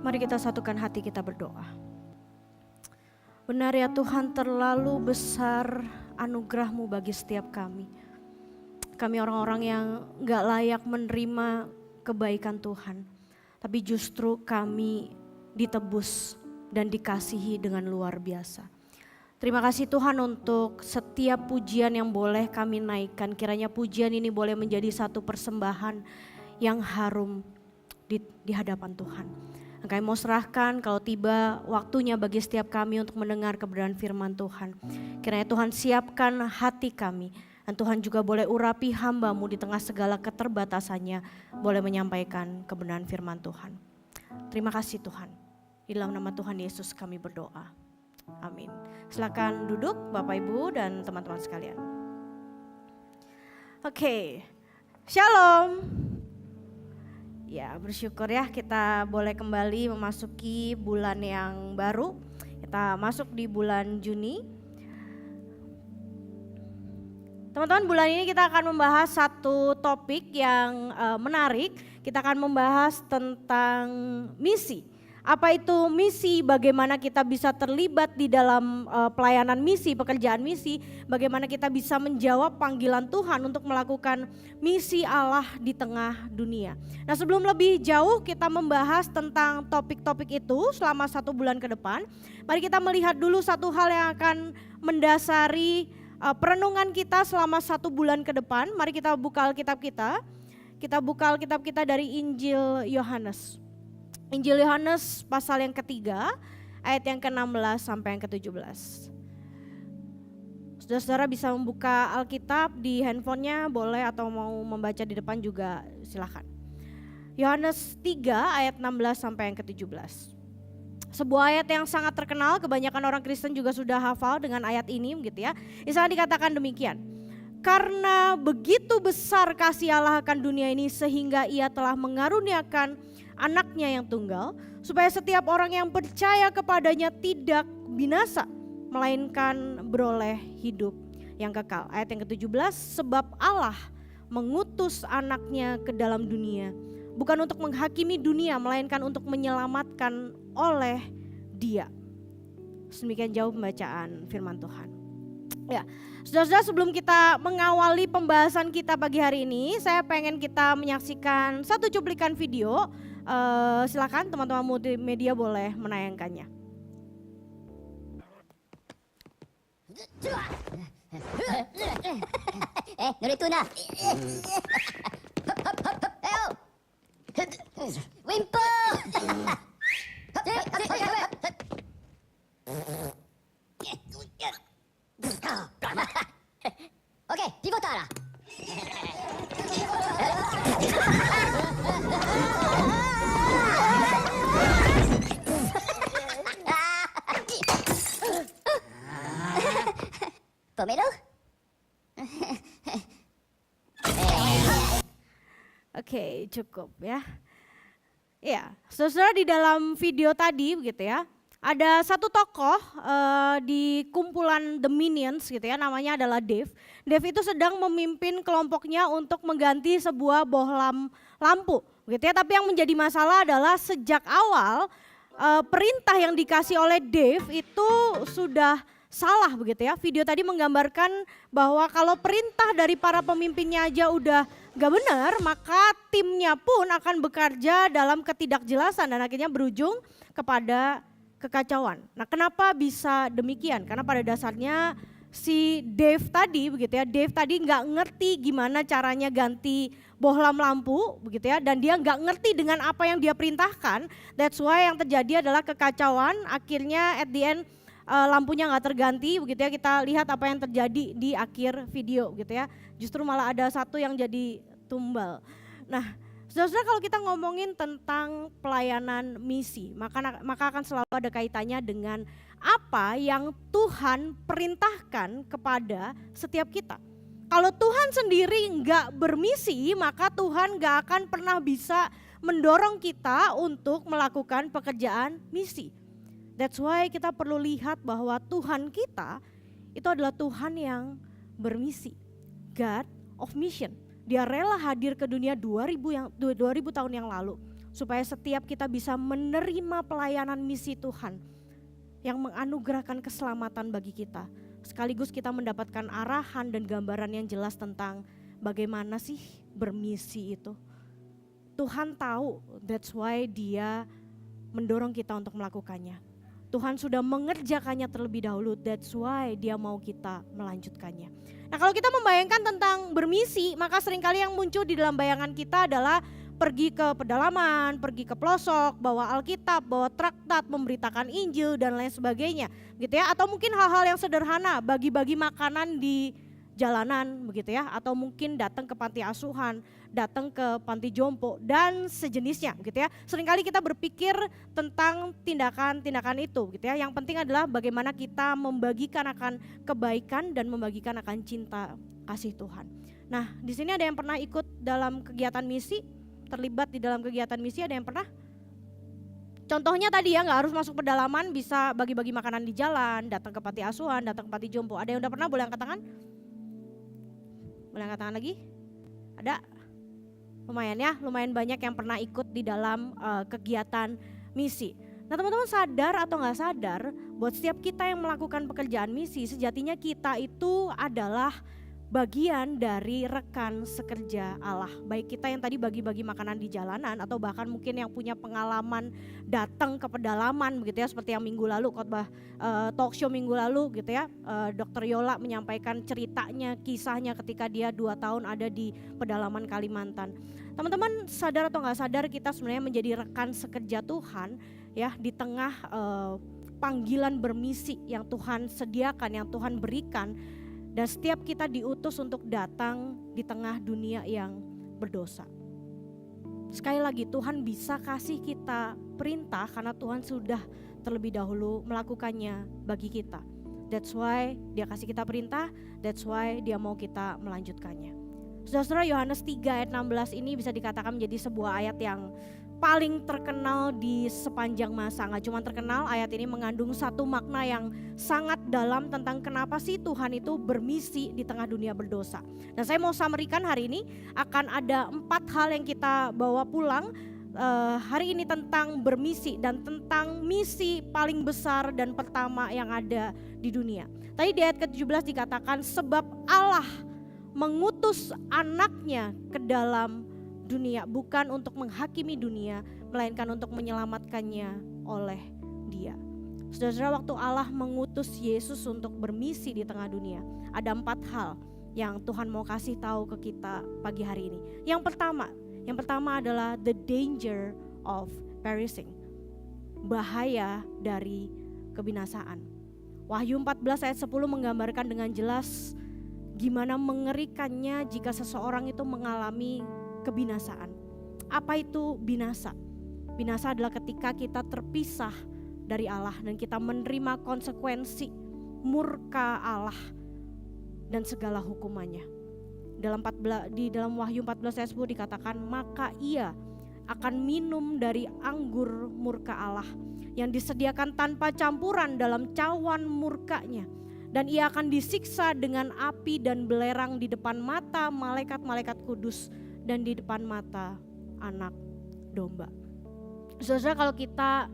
Mari kita satukan hati kita berdoa. Benar ya Tuhan, terlalu besar anugerah-Mu bagi setiap kami. Kami orang-orang yang gak layak menerima kebaikan Tuhan. Tapi justru kami ditebus dan dikasihi dengan luar biasa. Terima kasih Tuhan untuk setiap pujian yang boleh kami naikkan. Kiranya pujian ini boleh menjadi satu persembahan yang harum di hadapan Tuhan. Kami mau serahkan kalau tiba waktunya bagi setiap kami untuk mendengar kebenaran firman Tuhan. Kiranya Tuhan siapkan hati kami. Dan Tuhan juga boleh urapi hamba-Mu di tengah segala keterbatasannya. Boleh menyampaikan kebenaran firman Tuhan. Terima kasih Tuhan. Di dalam nama Tuhan Yesus kami berdoa. Amin. Silakan duduk Bapak Ibu dan teman-teman sekalian. Oke. Shalom. Ya, bersyukur ya kita boleh kembali memasuki bulan yang baru. Kita masuk di bulan Juni. Teman-teman, bulan ini kita akan membahas satu topik yang menarik. Kita akan membahas tentang misi. Apa itu misi, bagaimana kita bisa terlibat di dalam pelayanan misi, pekerjaan misi, bagaimana kita bisa menjawab panggilan Tuhan untuk melakukan misi Allah di tengah dunia. Nah, sebelum lebih jauh kita membahas tentang topik-topik itu selama 1 bulan ke depan, mari kita melihat dulu satu hal yang akan mendasari perenungan kita selama 1 bulan ke depan. Mari kita buka Alkitab kita. Kita buka Alkitab kita dari Injil Yohanes. Injil Yohanes pasal yang ketiga, ayat yang ke-16 sampai yang ke-17. Saudara-saudara bisa membuka Alkitab di handphonenya boleh, atau mau membaca di depan juga silakan. Yohanes 3 ayat 16 sampai yang ke-17. Sebuah ayat yang sangat terkenal, kebanyakan orang Kristen juga sudah hafal dengan ayat ini gitu ya. Di sana dikatakan demikian. Karena begitu besar kasih Allah akan dunia ini sehingga Ia telah mengaruniakan anaknya yang tunggal, supaya setiap orang yang percaya kepadanya tidak binasa, melainkan beroleh hidup yang kekal. Ayat yang ke-17, sebab Allah mengutus anaknya ke dalam dunia, bukan untuk menghakimi dunia, melainkan untuk menyelamatkan oleh Dia. Demikian jauh pembacaan firman Tuhan. Ya, saudara-saudara, sebelum kita mengawali pembahasan kita pagi hari ini, saya pengen kita menyaksikan satu cuplikan video. Silakan teman-teman multimedia boleh menayangkannya. Norituna. Wimpo. Oke, pivotara. Pomelo? Oke, cukup ya. Ya, saudara, di dalam video tadi begitu ya, ada satu tokoh di kumpulan The Minions gitu ya, namanya adalah Dave. Dave itu sedang memimpin kelompoknya untuk mengganti sebuah bohlam lampu gitu ya. Tapi yang menjadi masalah adalah sejak awal perintah yang dikasih oleh Dave itu sudah salah begitu ya. Video tadi menggambarkan bahwa kalau perintah dari para pemimpinnya aja udah gak benar, maka timnya pun akan bekerja dalam ketidakjelasan dan akhirnya berujung kepada kekacauan. Nah, kenapa bisa demikian? Karena pada dasarnya si Dave tadi begitu ya, Dave tadi nggak ngerti gimana caranya ganti bohlam lampu begitu ya, dan dia nggak ngerti dengan apa yang dia perintahkan. That's why yang terjadi adalah kekacauan. Akhirnya at the end lampunya nggak terganti begitu ya. Kita lihat apa yang terjadi di akhir video gitu ya. Justru malah ada satu yang jadi tumbal. Nah, saudara-saudara, kalau kita ngomongin tentang pelayanan misi, maka akan selalu ada kaitannya dengan apa yang Tuhan perintahkan kepada setiap kita. Kalau Tuhan sendiri nggak bermisi, maka Tuhan nggak akan pernah bisa mendorong kita untuk melakukan pekerjaan misi. That's why kita perlu lihat bahwa Tuhan kita itu adalah Tuhan yang bermisi, God of mission. Dia rela hadir ke dunia 2000 tahun yang lalu supaya setiap kita bisa menerima pelayanan misi Tuhan yang menganugerahkan keselamatan bagi kita. Sekaligus kita mendapatkan arahan dan gambaran yang jelas tentang bagaimana sih bermisi itu. Tuhan tahu, that's why Dia mendorong kita untuk melakukannya. Tuhan sudah mengerjakannya terlebih dahulu, that's why Dia mau kita melanjutkannya. Nah, kalau kita membayangkan tentang bermisi, maka seringkali yang muncul di dalam bayangan kita adalah pergi ke pedalaman, pergi ke pelosok, bawa Alkitab, bawa traktat, memberitakan Injil dan lain sebagainya, gitu ya. Atau mungkin hal-hal yang sederhana, bagi-bagi makanan di jalanan, begitu ya. Atau mungkin datang ke panti asuhan, datang ke panti jompo dan sejenisnya, gitu ya. Seringkali kita berpikir tentang tindakan-tindakan itu, gitu ya. Yang penting adalah bagaimana kita membagikan akan kebaikan dan membagikan akan cinta kasih Tuhan. Nah, di sini ada yang pernah ikut dalam kegiatan misi? Terlibat di dalam kegiatan misi, ada yang pernah? Contohnya tadi ya, nggak harus masuk pedalaman, bisa bagi-bagi makanan di jalan, datang ke panti asuhan, datang ke panti jompo. Ada yang udah pernah? Boleh angkat tangan? Boleh angkat tangan lagi? Ada? Lumayan ya, lumayan banyak yang pernah ikut di dalam kegiatan misi. Nah, teman-teman sadar atau nggak sadar, buat setiap kita yang melakukan pekerjaan misi, sejatinya kita itu adalah bagian dari rekan sekerja Allah. Baik kita yang tadi bagi-bagi makanan di jalanan, atau bahkan mungkin yang punya pengalaman datang ke pedalaman begitu ya, seperti yang minggu lalu khotbah talk show minggu lalu gitu ya. Dr. Yola menyampaikan ceritanya, kisahnya ketika dia 2 tahun ada di pedalaman Kalimantan. Teman-teman sadar atau nggak sadar, kita sebenarnya menjadi rekan sekerja Tuhan ya, di tengah panggilan bermisi yang Tuhan sediakan, yang Tuhan berikan. Dan setiap kita diutus untuk datang di tengah dunia yang berdosa. Sekali lagi, Tuhan bisa kasih kita perintah karena Tuhan sudah terlebih dahulu melakukannya bagi kita. That's why Dia kasih kita perintah, that's why Dia mau kita melanjutkannya. Saudara-saudara, Yohanes 3 ayat 16 ini bisa dikatakan menjadi sebuah ayat yang paling terkenal di sepanjang masa. Gak cuma terkenal, ayat ini mengandung satu makna yang sangat dalam tentang kenapa sih Tuhan itu bermisi di tengah dunia berdosa. Dan saya mau summary-kan hari ini, akan ada 4 hal yang kita bawa pulang hari ini tentang bermisi dan tentang misi paling besar dan pertama yang ada di dunia. Tadi di ayat ke-17 dikatakan, sebab Allah mengutus anaknya ke dalam dunia, bukan untuk menghakimi dunia, melainkan untuk menyelamatkannya oleh Dia. Saudara-saudara, waktu Allah mengutus Yesus untuk bermisi di tengah dunia, ada 4 hal yang Tuhan mau kasih tahu ke kita pagi hari ini. Yang pertama adalah the danger of perishing, bahaya dari kebinasaan. Wahyu 14 ayat 10 menggambarkan dengan jelas gimana mengerikannya jika seseorang itu mengalami kebinasaan. Apa itu binasa? Binasa adalah ketika kita terpisah dari Allah dan kita menerima konsekuensi murka Allah dan segala hukumannya. Di dalam Wahyu 14 ayat 10 dikatakan, maka ia akan minum dari anggur murka Allah yang disediakan tanpa campuran dalam cawan murkanya. Dan ia akan disiksa dengan api dan belerang di depan mata malaikat-malaikat kudus dan di depan mata anak domba. Saudara, kalau kita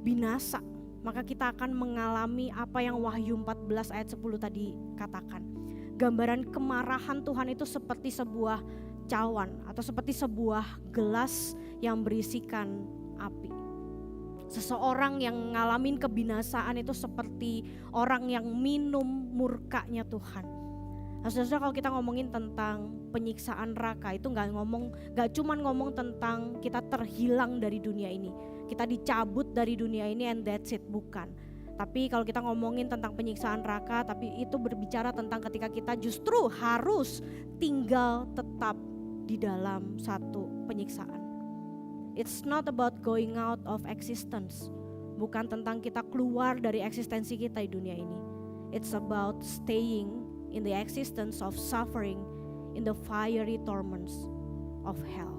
binasa, maka kita akan mengalami apa yang Wahyu 14 ayat 10 tadi katakan. Gambaran kemarahan Tuhan itu seperti sebuah cawan atau seperti sebuah gelas yang berisikan api. Seseorang yang ngalamin kebinasaan itu seperti orang yang minum murkanya Tuhan. Nah, saudara, kalau kita ngomongin tentang penyiksaan neraka itu gak cuma ngomong tentang kita terhilang dari dunia ini, kita dicabut dari dunia ini and that's it, bukan. Tapi kalau kita ngomongin tentang penyiksaan neraka, tapi itu berbicara tentang ketika kita justru harus tinggal tetap di dalam satu penyiksaan. It's not about going out of existence, bukan tentang kita keluar dari eksistensi kita di dunia ini. It's about staying in the existence of suffering in the fiery torments of hell.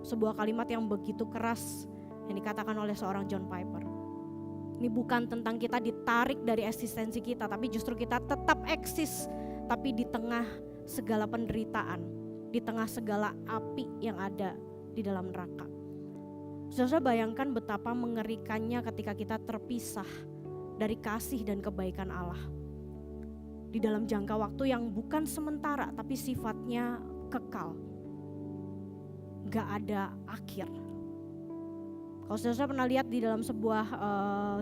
Sebuah kalimat yang begitu keras yang dikatakan oleh seorang John Piper. Ini bukan tentang kita ditarik dari eksistensi kita, tapi justru kita tetap eksis, tapi di tengah segala penderitaan, di tengah segala api yang ada di dalam neraka. Saudara bayangkan betapa mengerikannya ketika kita terpisah dari kasih dan kebaikan Allah. Di dalam jangka waktu yang bukan sementara tapi sifatnya kekal. Gak ada akhir. Kalau saudara pernah lihat di dalam sebuah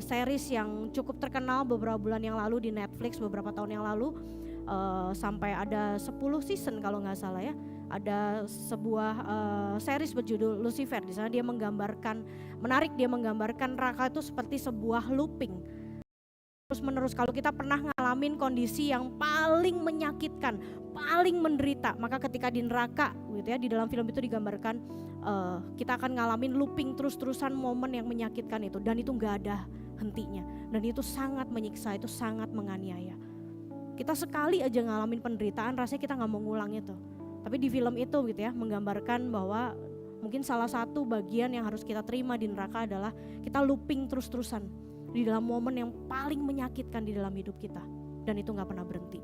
series yang cukup terkenal beberapa bulan yang lalu di Netflix, beberapa tahun yang lalu, sampai ada 10 season kalau gak salah ya. Ada sebuah series berjudul Lucifer. Di sana dia menggambarkan, menarik, dia menggambarkan neraka itu seperti sebuah looping. Terus menerus, kalau kita pernah ngalamin kondisi yang paling menyakitkan, paling menderita, maka ketika di neraka gitu ya, di dalam film itu digambarkan kita akan ngalamin looping terus-terusan momen yang menyakitkan itu, dan itu gak ada hentinya, dan itu sangat menyiksa, itu sangat menganiaya. Kita sekali aja ngalamin penderitaan rasanya kita gak mau ngulang itu. Tapi di film itu gitu ya menggambarkan bahwa mungkin salah satu bagian yang harus kita terima di neraka adalah kita looping terus-terusan di dalam momen yang paling menyakitkan di dalam hidup kita, dan itu gak pernah berhenti.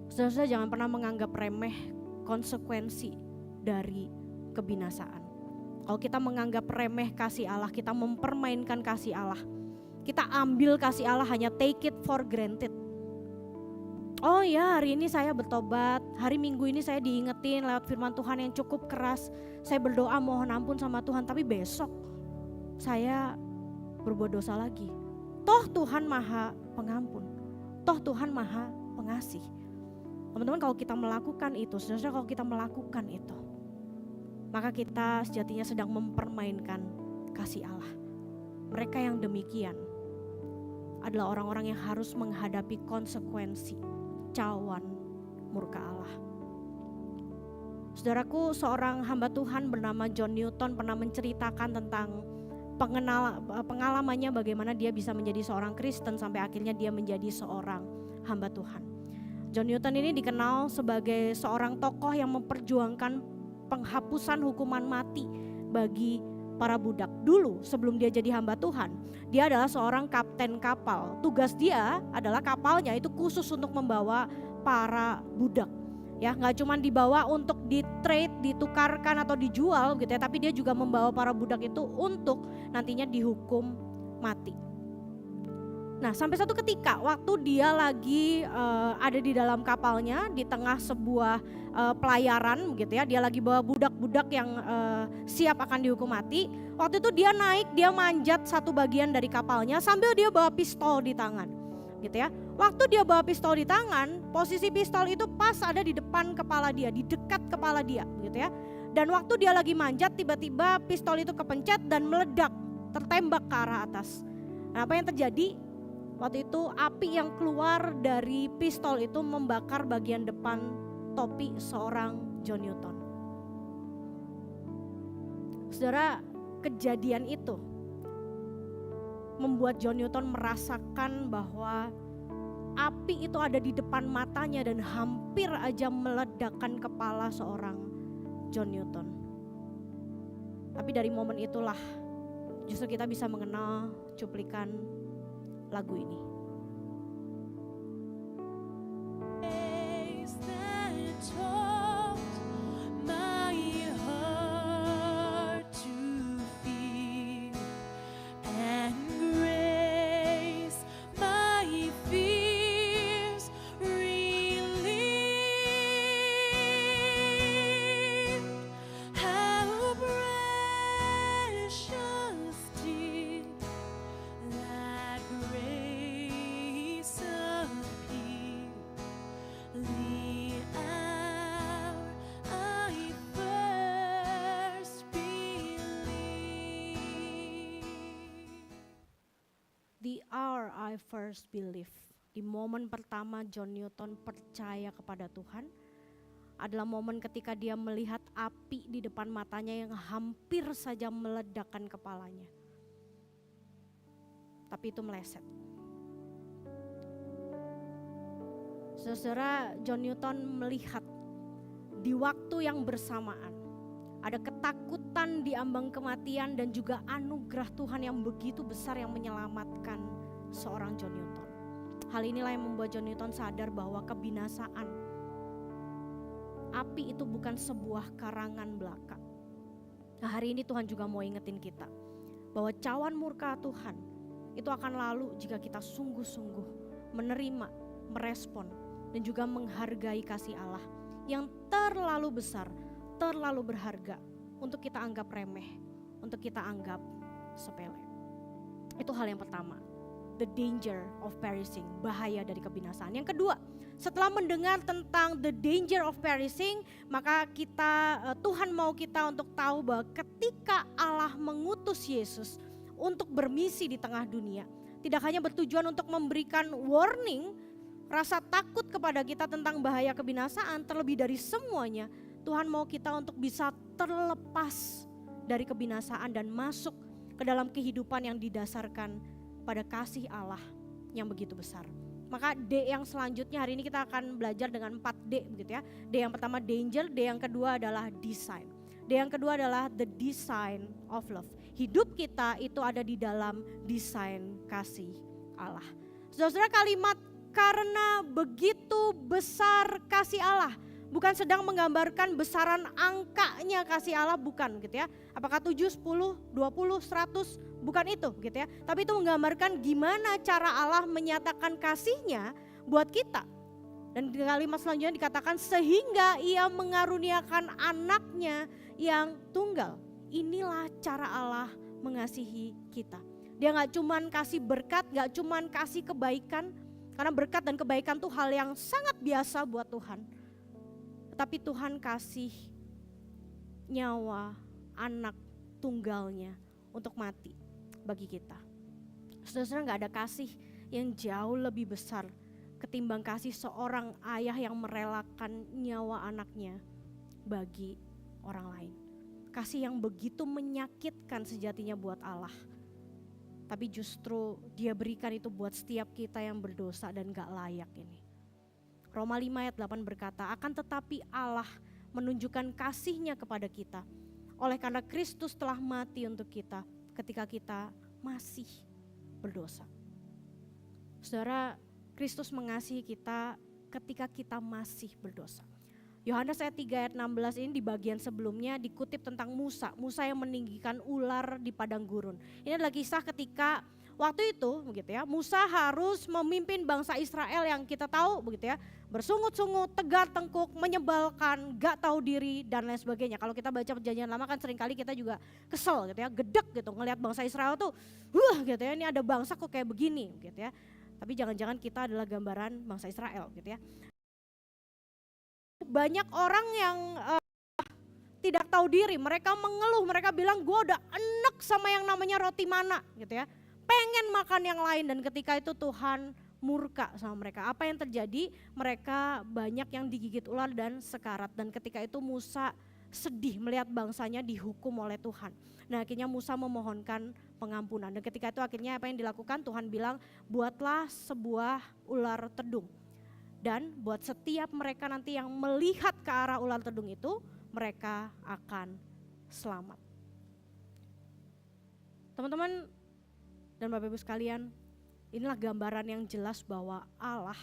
Saudara jangan pernah menganggap remeh konsekuensi dari kebinasaan. Kalau kita menganggap remeh kasih Allah, kita mempermainkan kasih Allah, kita ambil kasih Allah, hanya take it for granted. Oh ya, hari ini saya bertobat, hari Minggu ini saya diingetin lewat firman Tuhan yang cukup keras, saya berdoa mohon ampun sama Tuhan, tapi besok saya berbuat dosa lagi. Toh Tuhan Maha Pengampun, toh Tuhan Maha Pengasih. Teman-teman, kalau kita melakukan itu, saudara, kalau kita melakukan itu, maka kita sejatinya sedang mempermainkan kasih Allah. Mereka yang demikian adalah orang-orang yang harus menghadapi konsekuensi cawan murka Allah. Saudaraku, seorang hamba Tuhan bernama John Newton pernah menceritakan tentang pengalamannya bagaimana dia bisa menjadi seorang Kristen sampai akhirnya dia menjadi seorang hamba Tuhan. John Newton ini dikenal sebagai seorang tokoh yang memperjuangkan penghapusan hukuman mati bagi para budak. Dulu sebelum dia jadi hamba Tuhan, dia adalah seorang kapten kapal. Tugas dia adalah kapalnya itu khusus untuk membawa para budak. Ya, nggak cuma dibawa untuk di trade, ditukarkan atau dijual gitu ya, tapi dia juga membawa para budak itu untuk nantinya dihukum mati. Nah, sampai satu ketika waktu dia lagi ada di dalam kapalnya di tengah sebuah pelayaran gitu ya, dia lagi bawa budak-budak yang siap akan dihukum mati. Waktu itu dia naik, dia manjat satu bagian dari kapalnya sambil dia bawa pistol di tangan. Gitu ya. Waktu dia bawa pistol di tangan, posisi pistol itu pas ada di depan kepala dia, di dekat kepala dia, gitu ya. Dan waktu dia lagi manjat, tiba-tiba pistol itu kepencet dan meledak, tertembak ke arah atas. Nah, apa yang terjadi? Waktu itu api yang keluar dari pistol itu membakar bagian depan topi seorang John Newton. Saudara, kejadian itu membuat John Newton merasakan bahwa api itu ada di depan matanya dan hampir aja meledakkan kepala seorang John Newton. Tapi dari momen itulah justru kita bisa mengenal cuplikan lagu ini. I first believe. Di momen pertama John Newton percaya kepada Tuhan adalah momen ketika dia melihat api di depan matanya yang hampir saja meledakkan kepalanya. Tapi itu meleset. Saudara, John Newton melihat di waktu yang bersamaan ada ketakutan di ambang kematian dan juga anugerah Tuhan yang begitu besar yang menyelamatkan seorang John Newton. Hal inilah yang membuat John Newton sadar bahwa kebinasaan api itu bukan sebuah karangan belaka. Nah, hari ini Tuhan juga mau ingetin kita bahwa cawan murka Tuhan itu akan lalu jika kita sungguh-sungguh menerima, merespon, dan juga menghargai kasih Allah yang terlalu besar, terlalu berharga untuk kita anggap remeh, untuk kita anggap sepele. Itu hal yang pertama, the danger of perishing, bahaya dari kebinasaan. Yang kedua, setelah mendengar tentang the danger of perishing, maka Tuhan mau kita untuk tahu bahwa ketika Allah mengutus Yesus untuk bermisi di tengah dunia, tidak hanya bertujuan untuk memberikan warning, rasa takut kepada kita tentang bahaya kebinasaan, terlebih dari semuanya, Tuhan mau kita untuk bisa terlepas dari kebinasaan dan masuk ke dalam kehidupan yang didasarkan pada kasih Allah yang begitu besar. Maka D yang selanjutnya hari ini kita akan belajar dengan 4D begitu ya. D yang pertama danger, D yang kedua adalah design. D yang kedua adalah the design of love. Hidup kita itu ada di dalam desain kasih Allah. Saudara, kalimat karena begitu besar kasih Allah bukan sedang menggambarkan besaran angkanya kasih Allah, bukan gitu ya. Apakah 7, 10, 20, 100, bukan itu gitu ya. Tapi itu menggambarkan gimana cara Allah menyatakan kasihnya buat kita. Dan di kalimat selanjutnya dikatakan sehingga ia mengaruniakan anaknya yang tunggal. Inilah cara Allah mengasihi kita. Dia gak cuman kasih berkat, gak cuman kasih kebaikan. Karena berkat dan kebaikan itu hal yang sangat biasa buat Tuhan. Tapi Tuhan kasih nyawa anak tunggalnya untuk mati bagi kita. Saudara, gak ada kasih yang jauh lebih besar ketimbang kasih seorang ayah yang merelakan nyawa anaknya bagi orang lain. Kasih yang begitu menyakitkan sejatinya buat Allah. Tapi justru dia berikan itu buat setiap kita yang berdosa dan gak layak ini. Roma 5 ayat 8 berkata, akan tetapi Allah menunjukkan kasih-Nya kepada kita oleh karena Kristus telah mati untuk kita ketika kita masih berdosa. Saudara, Kristus mengasihi kita ketika kita masih berdosa. Yohanes ayat 3 ayat 16 ini di bagian sebelumnya dikutip tentang Musa yang meninggikan ular di padang gurun. Ini adalah kisah ketika waktu itu begitu ya, Musa harus memimpin bangsa Israel yang kita tahu begitu ya, bersungut-sungut, tegar tengkuk, menyebalkan, gak tahu diri dan lain sebagainya. Kalau kita baca perjanjian lama kan seringkali kita juga kesel gitu ya, gedek gitu ngelihat bangsa Israel tuh, gitu ya, ini ada bangsa kok kayak begini gitu ya. Tapi jangan-jangan kita adalah gambaran bangsa Israel gitu ya. Banyak orang yang tidak tahu diri, mereka mengeluh, mereka bilang gue udah enek sama yang namanya roti mana gitu ya. Pengen makan yang lain dan ketika itu Tuhan murka sama mereka. Apa yang terjadi? Mereka banyak yang digigit ular dan sekarat dan ketika itu Musa sedih melihat bangsanya dihukum oleh Tuhan. Nah, akhirnya Musa memohonkan pengampunan dan ketika itu akhirnya apa yang dilakukan? Tuhan bilang buatlah sebuah ular tedung. Dan buat setiap mereka nanti yang melihat ke arah ular tedung itu, mereka akan selamat. Teman-teman dan Bapak Ibu sekalian, inilah gambaran yang jelas bahwa Allah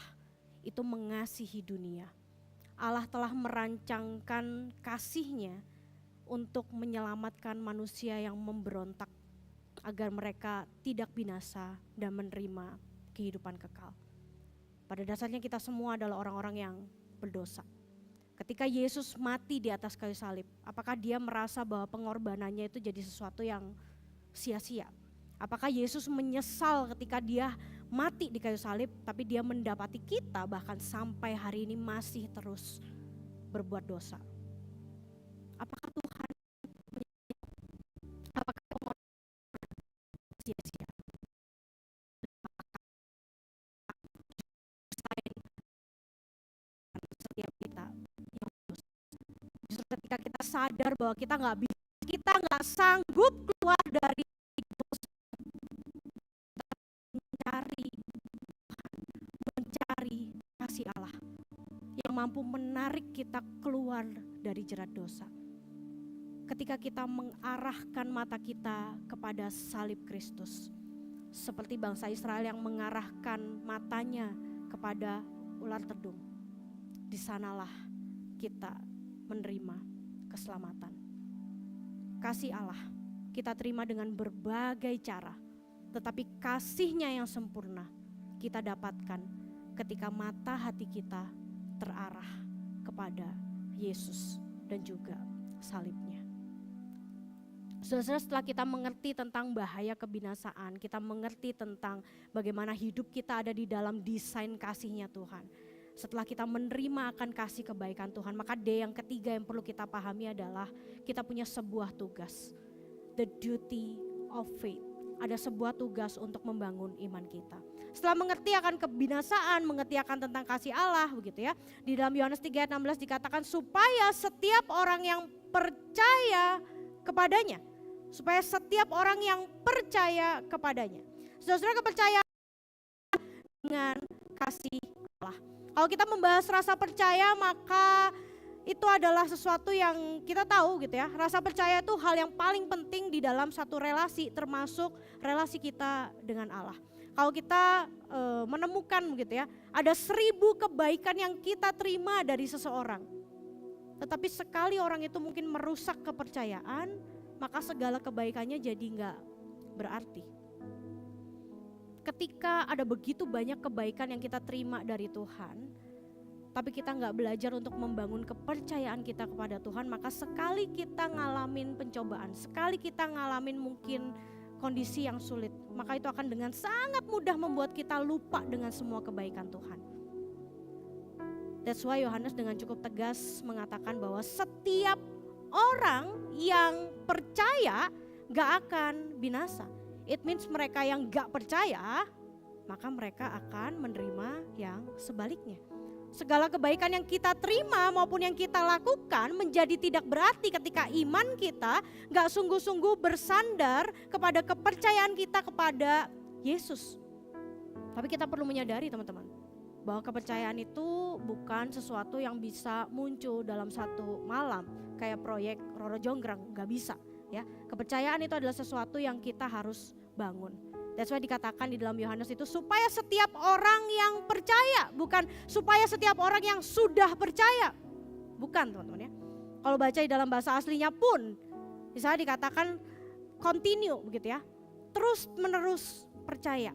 itu mengasihi dunia. Allah telah merancangkan kasih-Nya untuk menyelamatkan manusia yang memberontak agar mereka tidak binasa dan menerima kehidupan kekal. Pada dasarnya kita semua adalah orang-orang yang berdosa. Ketika Yesus mati di atas kayu salib, apakah dia merasa bahwa pengorbanannya itu jadi sesuatu yang sia-sia? Apakah Yesus menyesal ketika dia mati di kayu salib, tapi dia mendapati kita bahkan sampai hari ini masih terus berbuat dosa? Apakah Tuhan apakah pengorbanan sia-sia? Setiap kita yang berdosa. Justru ketika kita sadar bahwa kita nggak sanggup keluar dari dosa, mencari kasih Allah yang mampu menarik kita keluar dari jerat dosa. Ketika kita mengarahkan mata kita kepada salib Kristus, seperti bangsa Israel yang mengarahkan matanya kepada ular tedung, di sanalah kita menerima keselamatan. kasih Allah kita terima dengan berbagai cara. Tetapi kasih-Nya yang sempurna kita dapatkan ketika mata hati kita terarah kepada Yesus dan juga salib-Nya. Saudara, setelah kita mengerti tentang bahaya kebinasaan, kita mengerti tentang bagaimana hidup kita ada di dalam desain kasih-Nya Tuhan. Setelah kita menerima akan kasih kebaikan Tuhan, maka D yang ketiga yang perlu kita pahami adalah kita punya sebuah tugas. The duty of faith. Ada sebuah tugas untuk membangun iman kita. Setelah mengerti akan kebinasaan, mengerti akan tentang kasih Allah, begitu ya. Di dalam Yohanes 3 ayat 16 dikatakan supaya setiap orang yang percaya kepadanya. Supaya setiap orang yang percaya kepadanya. Saudara-saudara, kepercayaan dengan kasih Allah. Kalau kita membahas rasa percaya, maka itu adalah sesuatu yang kita tahu gitu ya. Rasa percaya itu hal yang paling penting di dalam satu relasi, termasuk relasi kita dengan Allah. Kalau kita menemukan begitu ya, ada 1000 kebaikan yang kita terima dari seseorang. Tetapi sekali orang itu mungkin merusak kepercayaan, maka segala kebaikannya jadi enggak berarti. Ketika ada begitu banyak kebaikan yang kita terima dari Tuhan, tapi kita nggak belajar untuk membangun kepercayaan kita kepada Tuhan, maka sekali kita ngalamin pencobaan, sekali kita ngalamin mungkin kondisi yang sulit, maka itu akan dengan sangat mudah membuat kita lupa dengan semua kebaikan Tuhan. That's why Yohanes dengan cukup tegas mengatakan bahwa setiap orang yang percaya nggak akan binasa. It means mereka yang nggak percaya, maka mereka akan menerima yang sebaliknya. Segala kebaikan yang kita terima maupun yang kita lakukan menjadi tidak berarti ketika iman kita gak sungguh-sungguh bersandar kepada kepercayaan kita kepada Yesus. Tapi kita perlu menyadari teman-teman, bahwa kepercayaan itu bukan sesuatu yang bisa muncul dalam satu malam kayak proyek Roro Jonggrang, gak bisa ya. Kepercayaan itu adalah sesuatu yang kita harus bangun. That's why dikatakan di dalam Yohanes itu supaya setiap orang yang percaya, bukan supaya setiap orang yang sudah percaya. Bukan teman-teman ya. Kalau baca di dalam bahasa aslinya pun, misalnya dikatakan continue begitu ya. Terus menerus percaya.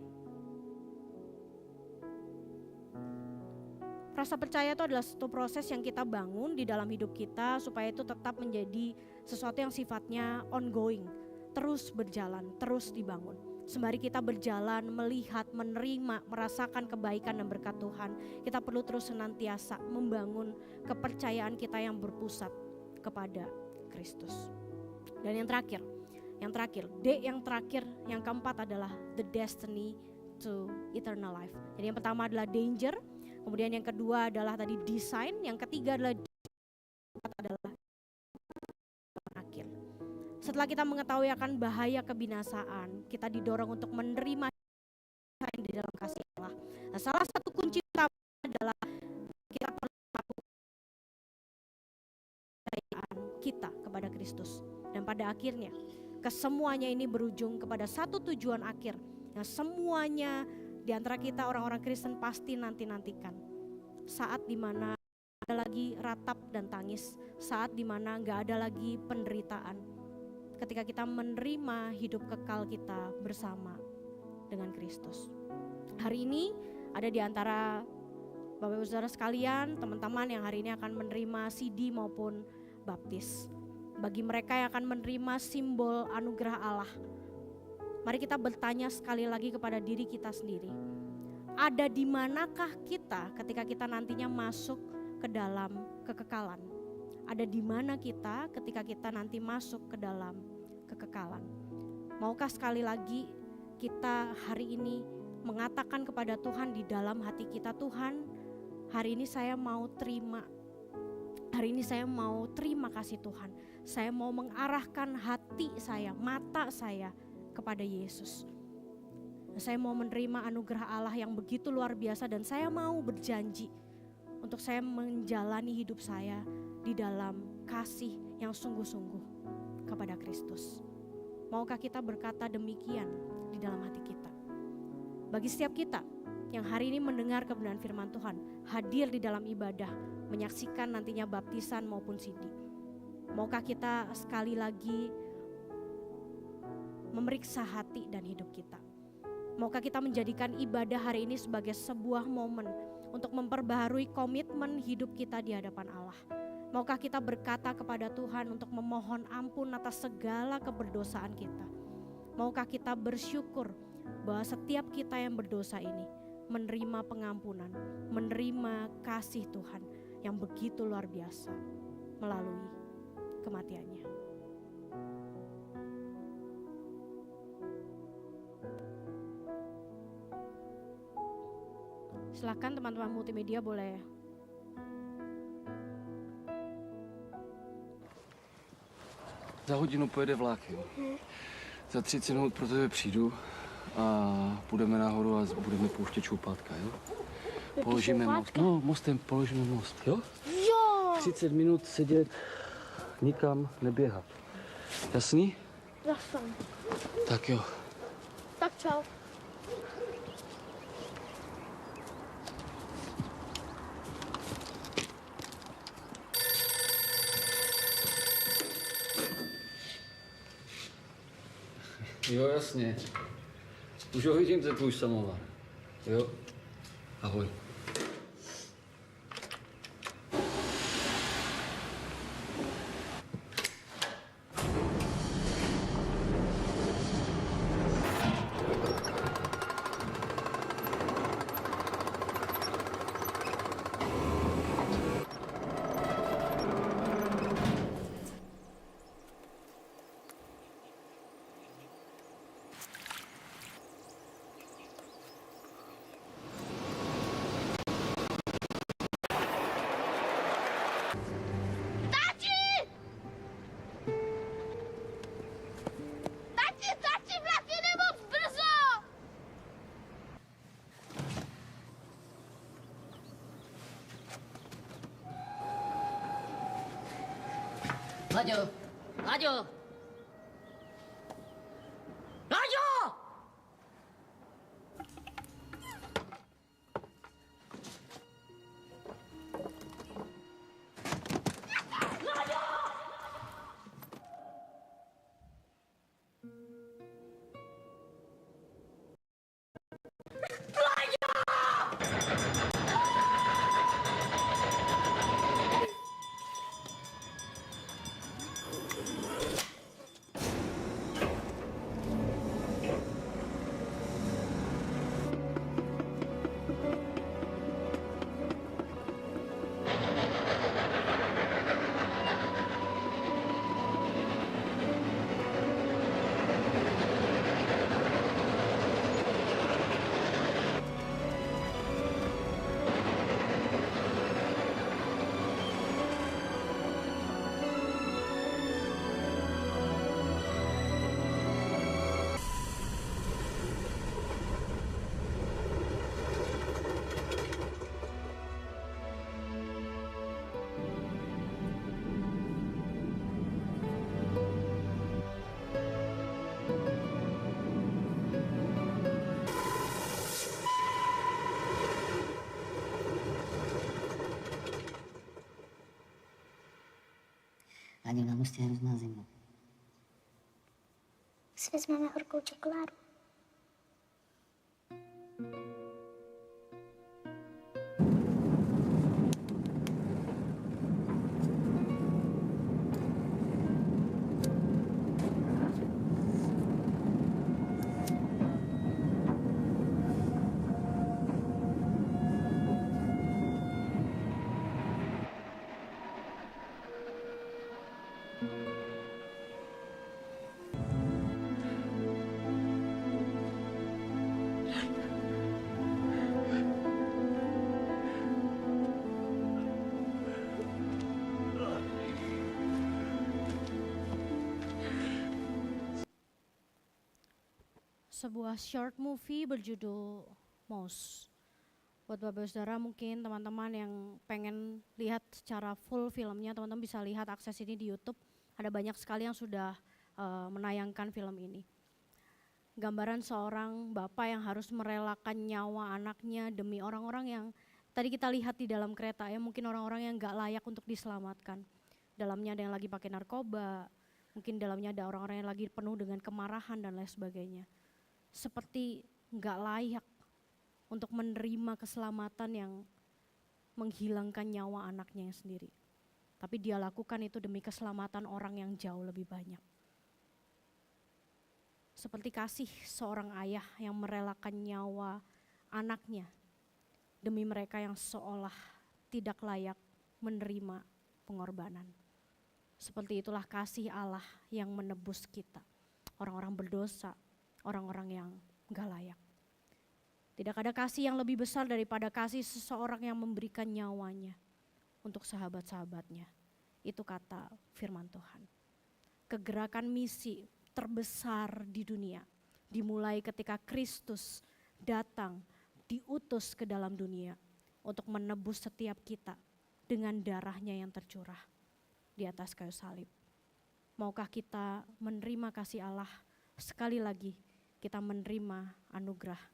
Rasa percaya itu adalah satu proses yang kita bangun di dalam hidup kita supaya itu tetap menjadi sesuatu yang sifatnya ongoing. Terus berjalan, terus dibangun. Sembari kita berjalan, melihat, menerima, merasakan kebaikan dan berkat Tuhan, kita perlu terus senantiasa membangun kepercayaan kita yang berpusat kepada Kristus. Dan yang terakhir, D yang terakhir, yang keempat adalah the destiny to eternal life. Jadi yang pertama adalah danger, kemudian yang kedua adalah tadi design, yang ketiga adalah akhir. Setelah kita mengetahui akan bahaya kebinasaan, kita didorong untuk menerima di dalam kasih Allah. Nah, salah satu kunci utama adalah kita perlu melakukan kepercayaan kita kepada Kristus. Dan pada akhirnya, kesemuanya ini berujung kepada satu tujuan akhir yang semuanya di antara kita orang-orang Kristen pasti nanti-nantikan. Saat dimana ada lagi ratap dan tangis, saat dimana gak ada lagi penderitaan. Ketika kita menerima hidup kekal kita bersama dengan Kristus. Hari ini ada di antara Bapak Ibu Saudara sekalian, teman-teman yang hari ini akan menerima CD maupun baptis. Bagi mereka yang akan menerima simbol anugerah Allah, mari kita bertanya sekali lagi kepada diri kita sendiri. Ada di manakah kita ketika kita nantinya masuk ke dalam kekekalan? Ada di mana kita ketika kita nanti masuk ke dalam kekekalan? Maukah sekali lagi kita hari ini mengatakan kepada Tuhan di dalam hati kita, Tuhan, hari ini saya mau terima. Hari ini saya mau terima kasih Tuhan. Saya mau mengarahkan hati saya, mata saya kepada Yesus. Saya mau menerima anugerah Allah yang begitu luar biasa dan saya mau berjanji untuk saya menjalani hidup saya di dalam kasih yang sungguh-sungguh kepada Kristus. Maukah kita berkata demikian di dalam hati kita? Bagi setiap kita yang hari ini mendengar kebenaran firman Tuhan, hadir di dalam ibadah, menyaksikan nantinya baptisan maupun CD. Maukah kita sekali lagi memeriksa hati dan hidup kita. Maukah kita menjadikan ibadah hari ini sebagai sebuah momen untuk memperbaharui komitmen hidup kita di hadapan Allah. Maukah kita berkata kepada Tuhan untuk memohon ampun atas segala keberdosaan kita. Maukah kita bersyukur bahwa setiap kita yang berdosa ini menerima pengampunan, menerima kasih Tuhan yang begitu luar biasa melalui kematiannya. Silakan teman-teman multimedia boleh. Za hodinu pojede vlak, jo. Za 30 minut pro tebe přijdu a půjdeme nahoru a budeme pouštět čoupátka, jo? Položíme most. No, mostem položíme most, jo? Jo, 30 minut sedět, nikam neběhat. Jasný? jasně. Tak jo. Tak čau. Jo, jasně. Už ho vidím, ten tvůj samovar. Jo? Ahoj. Tati, vlak jede moc brzo! Láďo! Láďo! Láďo! Láďo, na mostě je hrozná zima. Si vezmeme horkou čokoládu. Sebuah short movie berjudul Mouse. Buat Bapak Saudara mungkin teman-teman yang pengen lihat secara full filmnya, teman-teman bisa lihat akses ini di YouTube. Ada banyak sekali yang sudah menayangkan film ini. Gambaran seorang bapak yang harus merelakan nyawa anaknya demi orang-orang yang tadi kita lihat di dalam kereta ya, mungkin orang-orang yang gak layak untuk diselamatkan. Dalamnya ada yang lagi pakai narkoba, Mungkin dalamnya ada orang-orang yang lagi penuh dengan kemarahan dan lain sebagainya. Seperti nggak layak untuk menerima keselamatan yang menghilangkan nyawa anaknya yang sendiri. Tapi dia lakukan itu demi keselamatan orang yang jauh lebih banyak. Seperti kasih seorang ayah yang merelakan nyawa anaknya demi mereka yang seolah tidak layak menerima pengorbanan. Seperti itulah kasih Allah yang menebus kita. Orang-orang berdosa, orang-orang yang gak layak. Tidak ada kasih yang lebih besar daripada kasih seseorang yang memberikan nyawanya untuk sahabat-sahabatnya. Itu kata firman Tuhan. Kegerakan misi terbesar di dunia dimulai ketika Kristus datang, diutus ke dalam dunia untuk menebus setiap kita dengan darahnya yang tercurah di atas kayu salib. Maukah kita menerima kasih Allah? Sekali lagi kita menerima anugerah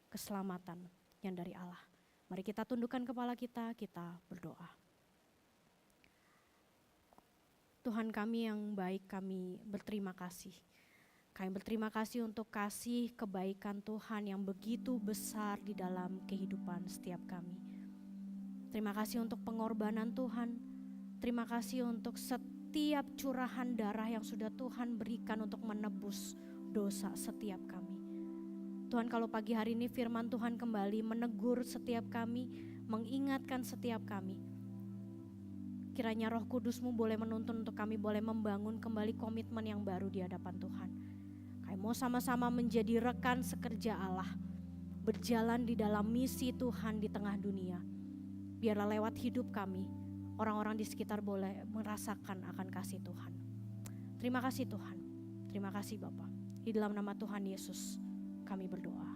keselamatan yang dari Allah. Mari kita tundukkan kepala kita berdoa. Tuhan kami yang baik, kami berterima kasih. Kami berterima kasih untuk kasih kebaikan Tuhan yang begitu besar di dalam kehidupan setiap kami. Terima kasih untuk pengorbanan Tuhan. Terima kasih untuk setiap curahan darah yang sudah Tuhan berikan untuk menebus dosa setiap kami. Tuhan, kalau pagi hari ini firman Tuhan kembali menegur setiap kami, mengingatkan setiap kami. Kiranya Roh Kudus-Mu boleh menuntun untuk kami boleh membangun kembali komitmen yang baru di hadapan Tuhan. Kami mau sama-sama menjadi rekan sekerja Allah, berjalan di dalam misi Tuhan di tengah dunia. Biarlah lewat hidup kami, orang-orang di sekitar boleh merasakan akan kasih Tuhan. Terima kasih Tuhan, terima kasih Bapa. Di dalam nama Tuhan Yesus kami berdoa.